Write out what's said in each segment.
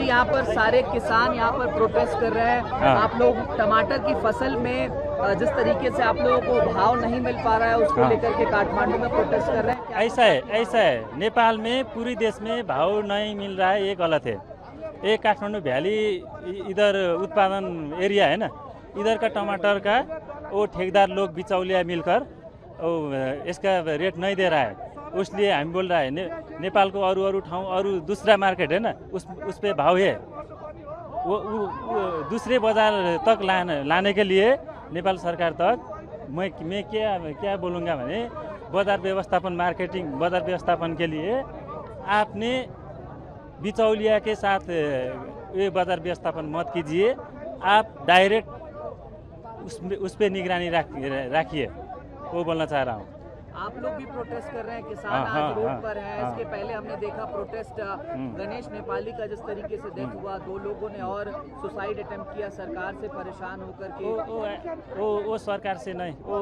यहाँ पर सारे किसान यहाँ पर प्रोटेस्ट कर रहे हैं। आप लोग टमाटर की फसल में जिस तरीके से आप लोगों को भाव नहीं मिल पा रहा है उसको लेकर के काठमांडू में प्रोटेस्ट कर रहे हैं। ऐसा है नेपाल में पूरी देश में भाव नहीं मिल रहा है, ये गलत है। ये काठमांडू वैली इधर उत्पादन एरिया है ना, इधर का टमाटर का वो ठेकेदार लोग बिचौलिया मिलकर इसका रेट नहीं दे रहा है, उसलिए हम बोल रहा है नेपाल को अरू ठाउँ अरू दूसरा मार्केट है ना, उस पे भाव है। वो दूसरे बाजार तक लाने के लिए नेपाल सरकार तक मैं क्या बोलूँगा भने बाजार व्यवस्थापन मार्केटिंग बाजार व्यवस्थापन के लिए आपने बिचौलिया के साथ ये बाजार व्यवस्थापन मत कीजिए, आप डायरेक्ट उस पे निगरानी रखिए, वो बोलना चाह रहा हूँ। आप लोग भी प्रोटेस्ट कर रहे हैं, किसान आज रोड पर हैं। इसके पहले हमने देखा प्रोटेस्ट गणेश नेपाली का जिस तरीके से डेथ हुआ, 2 लोगों ने और सुसाइड अटेम्प्ट किया सरकार से परेशान होकर के। वो सरकार से नहीं, वो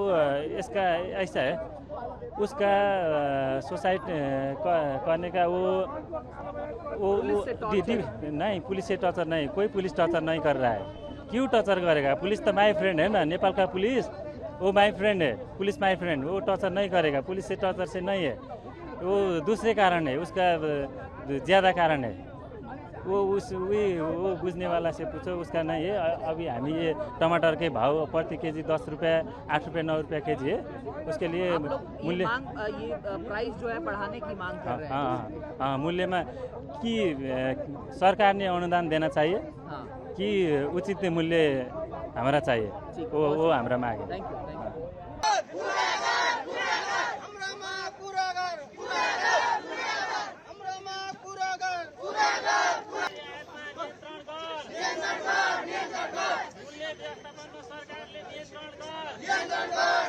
इसका ऐसा है, उसका सुसाइड करने का वो नहीं, पुलिस से टॉर्चर नहीं, कोई पुलिस टॉर्चर नहीं कर रहा है। क्यों टॉर्चर करेगा? पुलिस तो माय फ्रेंड है ना, नेपाल का पुलिस वो माय फ्रेंड है, पुलिस माय फ्रेंड, वो टॉर्चर नहीं करेगा। पुलिस से टॉर्चर से नहीं है, वो दूसरे कारण है, उसका ज़्यादा कारण है। वो बुझने वाला से पूछो, उसका नहीं है। अभी हम ये टमाटर के भाव प्रति केजी 10 रुपये, 8 रुपये, 9 रुपये केजी है, उसके लिए मूल्य ये प्राइस जो है बढ़ाने की मांग कर रहे हैं। हाँ, मूल्य में कि सरकार ने अनुदान देना चाहिए कि उचित मूल्य हमारा चाहिए, वो हमारा माग है। Thank you.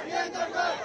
नियन्त्रण कर